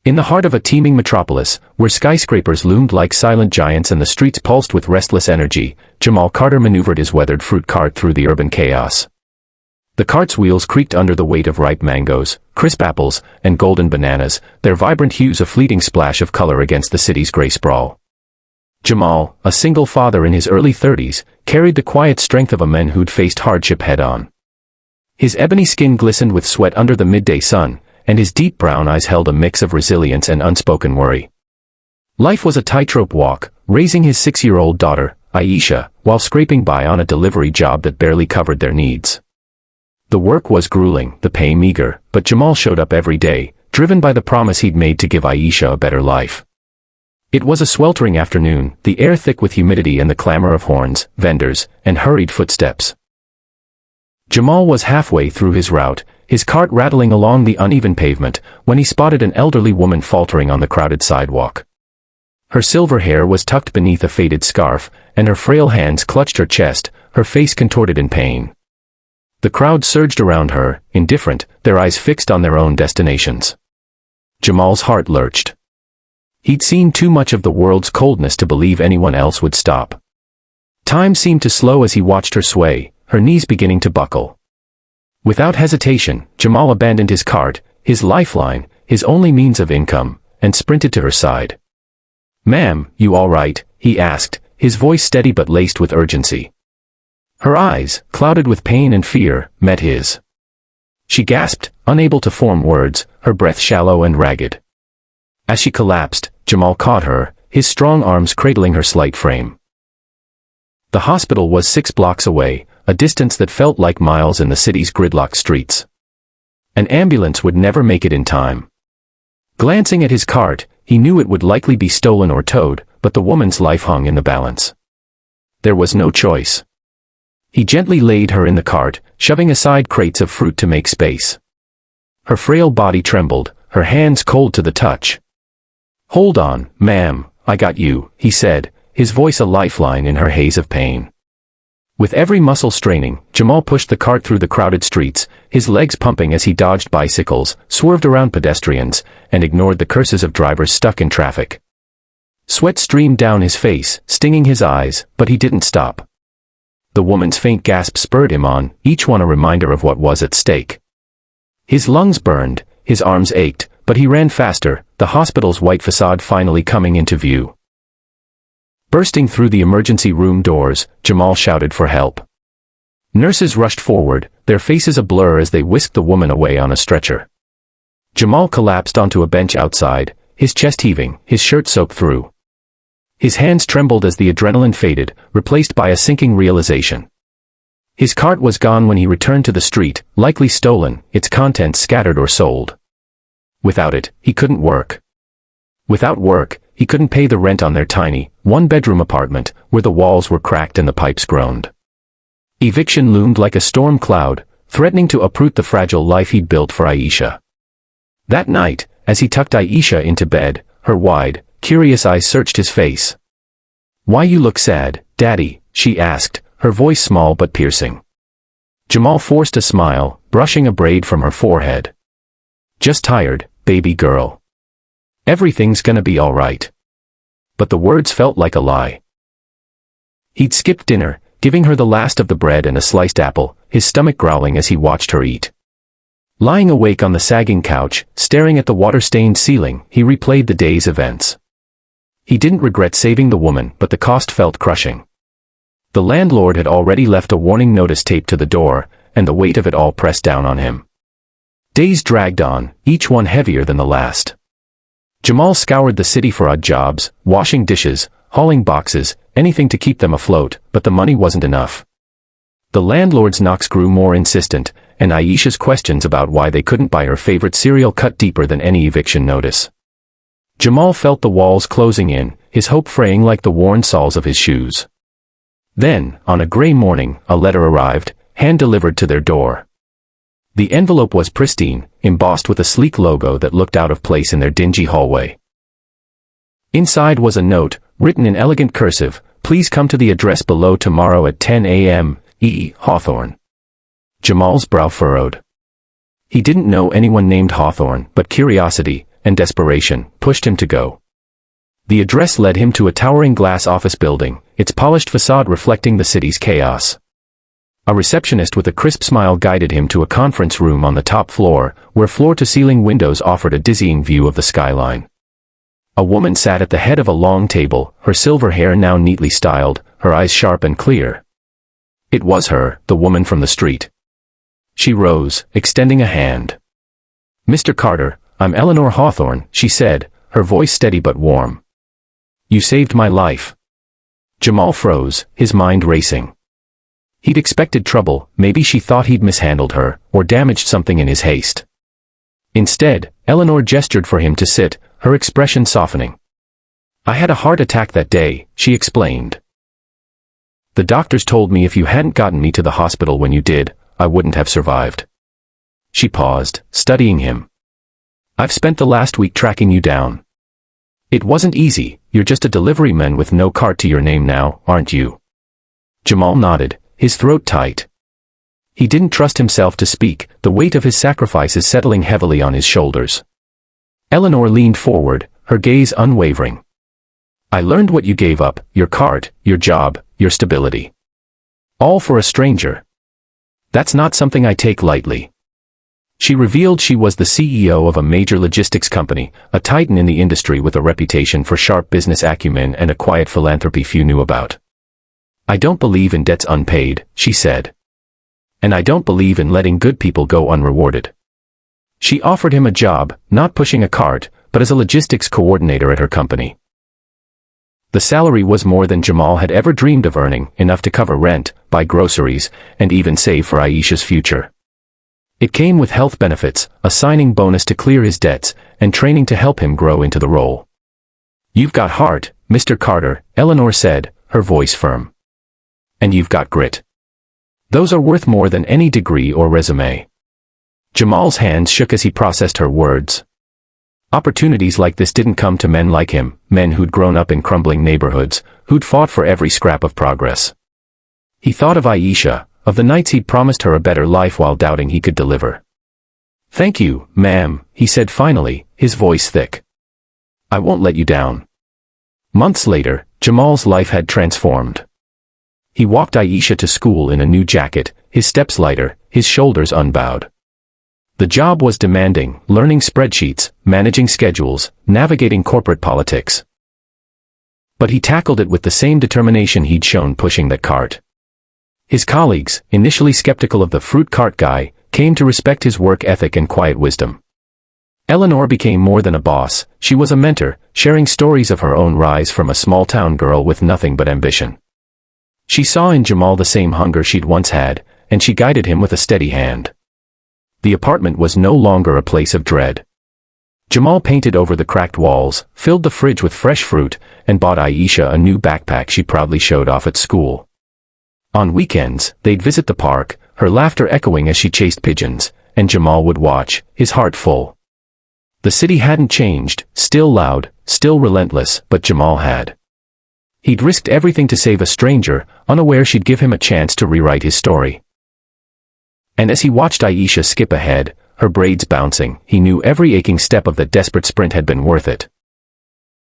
In the heart of a teeming metropolis, where skyscrapers loomed like silent giants and the streets pulsed with restless energy, Jamal Carter maneuvered his weathered fruit cart through the urban chaos. The cart's wheels creaked under the weight of ripe mangoes, crisp apples, and golden bananas, their vibrant hues a fleeting splash of color against the city's gray sprawl. Jamal, a single father in his early 30s, carried the quiet strength of a man who'd faced hardship head-on. His ebony skin glistened with sweat under the midday sun, and his deep brown eyes held a mix of resilience and unspoken worry. Life was a tightrope walk, raising his 6-year-old daughter, Aisha, while scraping by on a delivery job that barely covered their needs. The work was grueling, the pay meager, but Jamal showed up every day, driven by the promise he'd made to give Aisha a better life. It was a sweltering afternoon, the air thick with humidity and the clamor of horns, vendors, and hurried footsteps. Jamal was halfway through his route, his cart rattling along the uneven pavement, when he spotted an elderly woman faltering on the crowded sidewalk. Her silver hair was tucked beneath a faded scarf, and her frail hands clutched her chest, her face contorted in pain. The crowd surged around her, indifferent, their eyes fixed on their own destinations. Jamal's heart lurched. He'd seen too much of the world's coldness to believe anyone else would stop. Time seemed to slow as he watched her sway, her knees beginning to buckle. Without hesitation, Jamal abandoned his cart, his lifeline, his only means of income, and sprinted to her side. "Ma'am, you all right?" he asked, his voice steady but laced with urgency. Her eyes, clouded with pain and fear, met his. She gasped, unable to form words, her breath shallow and ragged. As she collapsed, Jamal caught her, his strong arms cradling her slight frame. The hospital was 6 blocks away, a distance that felt like miles in the city's gridlocked streets. An ambulance would never make it in time. Glancing at his cart, he knew it would likely be stolen or towed, but the woman's life hung in the balance. There was no choice. He gently laid her in the cart, shoving aside crates of fruit to make space. Her frail body trembled, her hands cold to the touch. "Hold on, ma'am, I got you," he said, his voice a lifeline in her haze of pain. With every muscle straining, Jamal pushed the cart through the crowded streets, his legs pumping as he dodged bicycles, swerved around pedestrians, and ignored the curses of drivers stuck in traffic. Sweat streamed down his face, stinging his eyes, but he didn't stop. The woman's faint gasp spurred him on, each one a reminder of what was at stake. His lungs burned, his arms ached, but he ran faster, the hospital's white facade finally coming into view. Bursting through the emergency room doors, Jamal shouted for help. Nurses rushed forward, their faces a blur as they whisked the woman away on a stretcher. Jamal collapsed onto a bench outside, his chest heaving, his shirt soaked through. His hands trembled as the adrenaline faded, replaced by a sinking realization. His cart was gone when he returned to the street, likely stolen, its contents scattered or sold. Without it, he couldn't work. Without work, he couldn't pay the rent on their tiny, one-bedroom apartment, where the walls were cracked and the pipes groaned. Eviction loomed like a storm cloud, threatening to uproot the fragile life he'd built for Aisha. That night, as he tucked Aisha into bed, her wide, curious eyes searched his face. "Why you look sad, Daddy?" she asked, her voice small but piercing. Jamal forced a smile, brushing a braid from her forehead. "Just tired, baby girl. Everything's gonna be all right." But the words felt like a lie. He'd skipped dinner, giving her the last of the bread and a sliced apple, his stomach growling as he watched her eat. Lying awake on the sagging couch, staring at the water-stained ceiling, he replayed the day's events. He didn't regret saving the woman, but the cost felt crushing. The landlord had already left a warning notice taped to the door, and the weight of it all pressed down on him. Days dragged on, each one heavier than the last. Jamal scoured the city for odd jobs, washing dishes, hauling boxes, anything to keep them afloat, but the money wasn't enough. The landlord's knocks grew more insistent, and Aisha's questions about why they couldn't buy her favorite cereal cut deeper than any eviction notice. Jamal felt the walls closing in, his hope fraying like the worn soles of his shoes. Then, on a gray morning, a letter arrived, hand-delivered to their door. The envelope was pristine, embossed with a sleek logo that looked out of place in their dingy hallway. Inside was a note, written in elegant cursive, "Please come to the address below tomorrow at 10 a.m., E. Hawthorne." Jamal's brow furrowed. He didn't know anyone named Hawthorne, but curiosity, and desperation, pushed him to go. The address led him to a towering glass office building, its polished facade reflecting the city's chaos. A receptionist with a crisp smile guided him to a conference room on the top floor, where floor-to-ceiling windows offered a dizzying view of the skyline. A woman sat at the head of a long table, her silver hair now neatly styled, her eyes sharp and clear. It was her, the woman from the street. She rose, extending a hand. "Mr. Carter, I'm Eleanor Hawthorne," she said, her voice steady but warm. "You saved my life." Jamal froze, his mind racing. He'd expected trouble, maybe she thought he'd mishandled her, or damaged something in his haste. Instead, Eleanor gestured for him to sit, her expression softening. "I had a heart attack that day," she explained. "The doctors told me if you hadn't gotten me to the hospital when you did, I wouldn't have survived." She paused, studying him. "I've spent the last week tracking you down. It wasn't easy, you're just a delivery man with no cart to your name now, aren't you?" Jamal nodded, his throat tight. He didn't trust himself to speak, the weight of his sacrifices settling heavily on his shoulders. Eleanor leaned forward, her gaze unwavering. "I learned what you gave up, your cart, your job, your stability. All for a stranger. That's not something I take lightly." She revealed she was the CEO of a major logistics company, a titan in the industry with a reputation for sharp business acumen and a quiet philanthropy few knew about. "I don't believe in debts unpaid," she said. "And I don't believe in letting good people go unrewarded." She offered him a job, not pushing a cart, but as a logistics coordinator at her company. The salary was more than Jamal had ever dreamed of earning, enough to cover rent, buy groceries, and even save for Aisha's future. It came with health benefits, a signing bonus to clear his debts, and training to help him grow into the role. "You've got heart, Mr. Carter," Eleanor said, her voice firm. "And you've got grit. Those are worth more than any degree or resume." Jamal's hands shook as he processed her words. Opportunities like this didn't come to men like him, men who'd grown up in crumbling neighborhoods, who'd fought for every scrap of progress. He thought of Aisha, of the nights he'd promised her a better life while doubting he could deliver. "Thank you, ma'am," he said finally, his voice thick. "I won't let you down." Months later, Jamal's life had transformed. He walked Aisha to school in a new jacket, his steps lighter, his shoulders unbowed. The job was demanding, learning spreadsheets, managing schedules, navigating corporate politics. But he tackled it with the same determination he'd shown pushing that cart. His colleagues, initially skeptical of the fruit cart guy, came to respect his work ethic and quiet wisdom. Eleanor became more than a boss, she was a mentor, sharing stories of her own rise from a small-town girl with nothing but ambition. She saw in Jamal the same hunger she'd once had, and she guided him with a steady hand. The apartment was no longer a place of dread. Jamal painted over the cracked walls, filled the fridge with fresh fruit, and bought Aisha a new backpack she proudly showed off at school. On weekends, they'd visit the park, her laughter echoing as she chased pigeons, and Jamal would watch, his heart full. The city hadn't changed, still loud, still relentless, but Jamal had. He'd risked everything to save a stranger, unaware she'd give him a chance to rewrite his story. And as he watched Aisha skip ahead, her braids bouncing, he knew every aching step of that desperate sprint had been worth it.